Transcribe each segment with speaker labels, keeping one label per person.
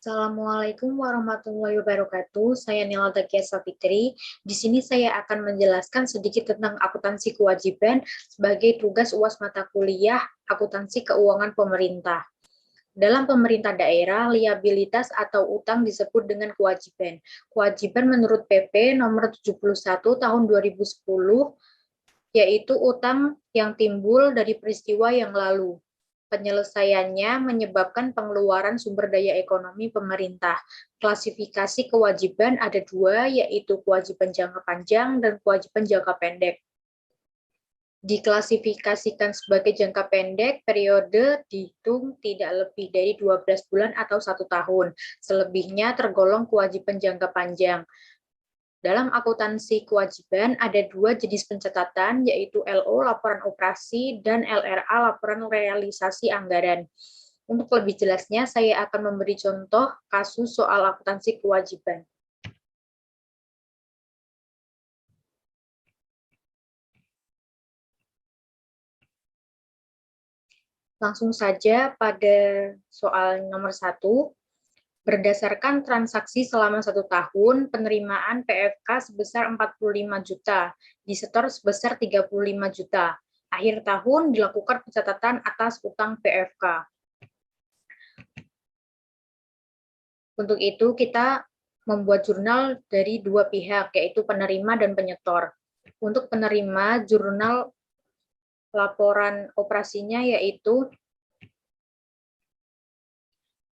Speaker 1: Assalamualaikum warahmatullahi wabarakatuh. Saya Nila Dakia Safitri. Di sini saya akan menjelaskan sedikit tentang akuntansi kewajiban sebagai tugas UAS mata kuliah Akuntansi Keuangan Pemerintah. Dalam pemerintah daerah, liabilitas atau utang disebut dengan kewajiban. Kewajiban menurut PP nomor 71 tahun 2010 yaitu utang yang timbul dari peristiwa yang lalu. Penyelesaiannya menyebabkan pengeluaran sumber daya ekonomi pemerintah. Klasifikasi kewajiban ada dua, yaitu kewajiban jangka panjang dan kewajiban jangka pendek. Diklasifikasikan sebagai jangka pendek, periode dihitung tidak lebih dari 12 bulan atau 1 tahun. Selebihnya tergolong kewajiban jangka panjang. Dalam akuntansi kewajiban ada dua jenis pencatatan, yaitu LO, laporan operasi, dan LRA, laporan realisasi anggaran. Untuk lebih jelasnya, saya akan memberi contoh kasus soal akuntansi kewajiban. Langsung saja pada soal nomor 1. Berdasarkan transaksi selama 1 tahun, penerimaan PFK sebesar 45 juta, disetor sebesar 35 juta. Akhir tahun dilakukan pencatatan atas utang PFK. Untuk itu, kita membuat jurnal dari dua pihak, yaitu penerima dan penyetor. Untuk penerima, jurnal laporan operasinya yaitu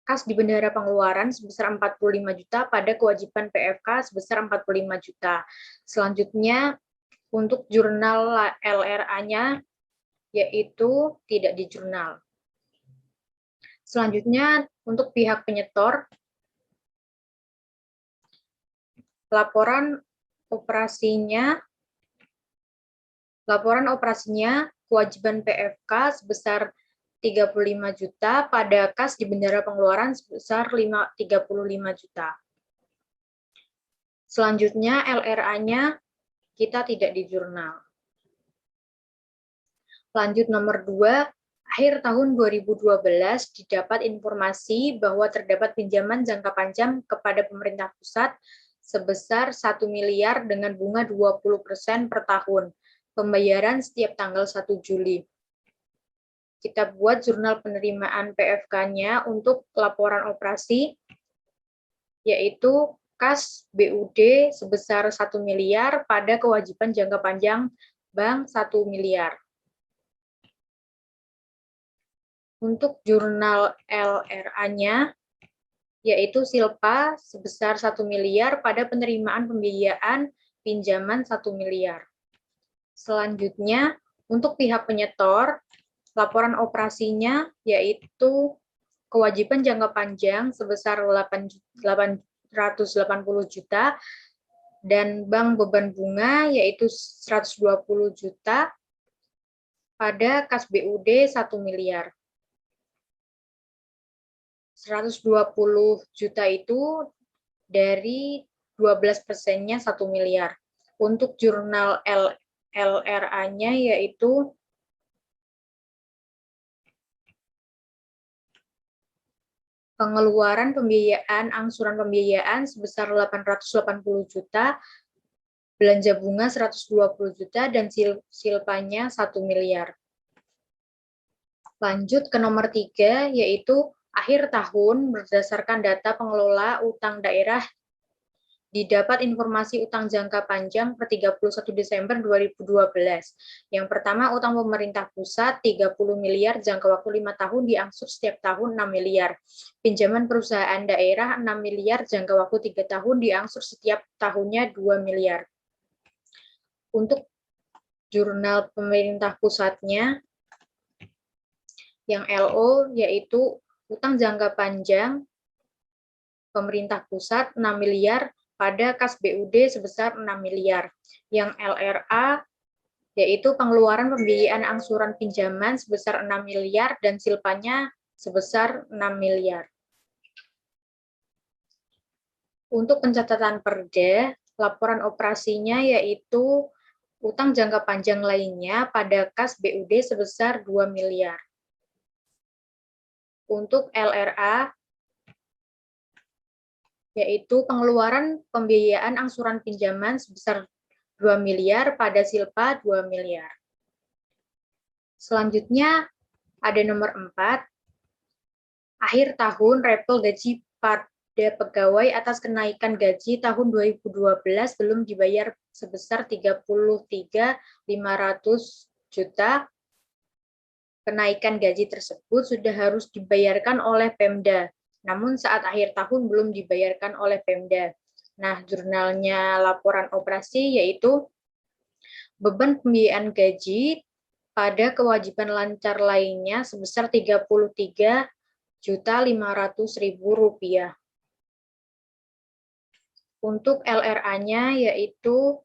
Speaker 1: kas di bendahara pengeluaran sebesar 45 juta pada kewajiban PFK sebesar 45 juta. Selanjutnya, untuk jurnal LRA-nya yaitu tidak di jurnal. Selanjutnya, untuk pihak penyetor, laporan operasinya kewajiban PFK sebesar 35 juta pada kas di bendahara pengeluaran sebesar 35 juta. Selanjutnya LRA-nya kita tidak di jurnal. Lanjut nomor 2, akhir tahun 2012 didapat informasi bahwa terdapat pinjaman jangka panjang kepada pemerintah pusat sebesar 1 miliar dengan bunga 20% per tahun. Pembayaran setiap tanggal 1 Juli. Kita buat jurnal penerimaan PFK-nya untuk laporan operasi, yaitu kas BUD sebesar 1 miliar pada kewajiban jangka panjang bank 1 miliar. Untuk jurnal LRA-nya, yaitu Silpa sebesar 1 miliar pada penerimaan pembiayaan pinjaman 1 miliar. Selanjutnya, untuk pihak penyetor, laporan operasinya yaitu kewajiban jangka panjang sebesar 880 juta dan bank beban bunga yaitu 120 juta pada kas BUD 1 miliar. 120 juta itu dari 12%-nya 1 miliar. Untuk jurnal LRA-nya yaitu pengeluaran pembiayaan, angsuran pembiayaan sebesar 880 juta, belanja bunga 120 juta, dan silpanya 1 miliar. Lanjut ke nomor 3, yaitu akhir tahun berdasarkan data pengelola utang daerah didapat informasi utang jangka panjang per 31 Desember 2012. Yang pertama, utang pemerintah pusat 30 miliar jangka waktu 5 tahun diangsur setiap tahun 6 miliar. Pinjaman perusahaan daerah 6 miliar jangka waktu 3 tahun diangsur setiap tahunnya 2 miliar. Untuk jurnal pemerintah pusatnya, yang LO yaitu utang jangka panjang pemerintah pusat 6 miliar pada kas BUD sebesar 6 miliar. Yang LRA yaitu pengeluaran pembiayaan angsuran pinjaman sebesar 6 miliar dan silpanya sebesar 6 miliar. Untuk pencatatan perda, laporan operasinya yaitu utang jangka panjang lainnya pada kas BUD sebesar 2 miliar. Untuk LRA yaitu pengeluaran pembiayaan angsuran pinjaman sebesar 2 miliar pada Silpa 2 miliar. Selanjutnya ada nomor 4, akhir tahun repel gaji pada pegawai atas kenaikan gaji tahun 2012 belum dibayar sebesar 33.500 juta. Kenaikan gaji tersebut sudah harus dibayarkan oleh Pemda, namun saat akhir tahun belum dibayarkan oleh Pemda. Nah, jurnalnya laporan operasi yaitu beban pembiayaan gaji pada kewajiban lancar lainnya sebesar Rp33.500.000. Untuk LRA-nya yaitu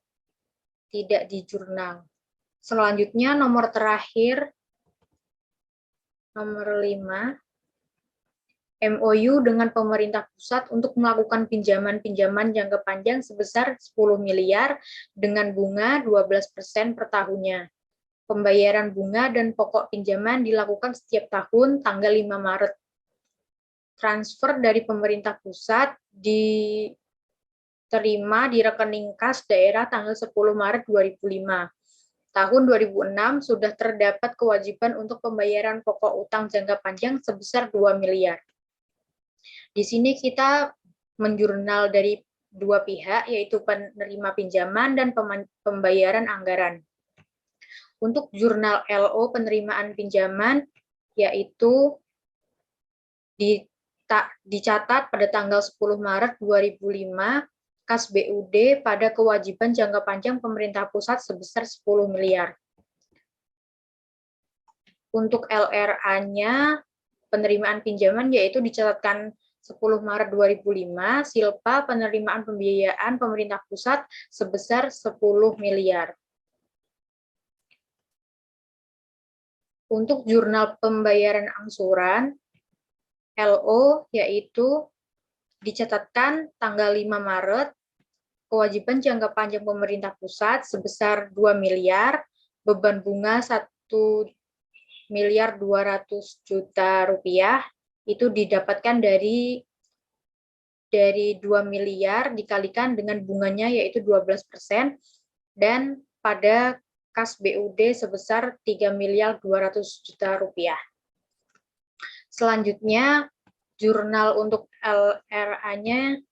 Speaker 1: tidak di jurnal. Selanjutnya nomor terakhir, nomor 5, MOU dengan pemerintah pusat untuk melakukan pinjaman-pinjaman jangka panjang sebesar 10 miliar dengan bunga 12% per tahunnya. Pembayaran bunga dan pokok pinjaman dilakukan setiap tahun tanggal 5 Maret. Transfer dari pemerintah pusat diterima di rekening kas daerah tanggal 10 Maret 2005. Tahun 2006 sudah terdapat kewajiban untuk pembayaran pokok utang jangka panjang sebesar 2 miliar. Di sini kita menjurnal dari dua pihak, yaitu penerima pinjaman dan pembayaran anggaran. Untuk jurnal LO penerimaan pinjaman, yaitu dicatat pada tanggal 10 Maret 2005, kas BUD pada kewajiban jangka panjang pemerintah pusat sebesar 10 miliar. Untuk LRA-nya, penerimaan pinjaman yaitu dicatatkan 10 Maret 2005, Silpa penerimaan pembiayaan pemerintah pusat sebesar 10 miliar. Untuk jurnal pembayaran angsuran, LO yaitu dicatatkan tanggal 5 Maret, kewajiban jangka panjang pemerintah pusat sebesar 2 miliar, beban bunga 1.200.000.000 rupiah, itu didapatkan dari 2 miliar dikalikan dengan bunganya yaitu 12%, dan pada kas BUD sebesar 3.200.000.000 rupiah. Selanjutnya, jurnal untuk LRA-nya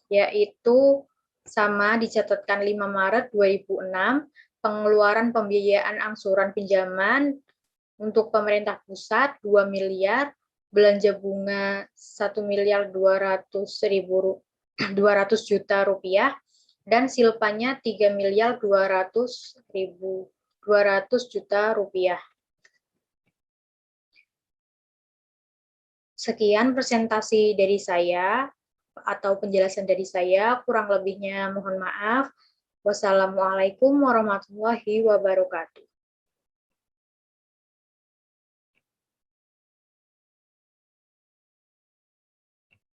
Speaker 1: yaitu sama dicatatkan 5 Maret 2006, pengeluaran pembiayaan angsuran pinjaman untuk pemerintah pusat 2 miliar, belanja bunga 1.200.000.000 rupiah, dan silpanya 3.200.000.000 rupiah. Sekian presentasi dari saya atau penjelasan dari saya, kurang lebihnya mohon maaf. Wassalamualaikum warahmatullahi wabarakatuh.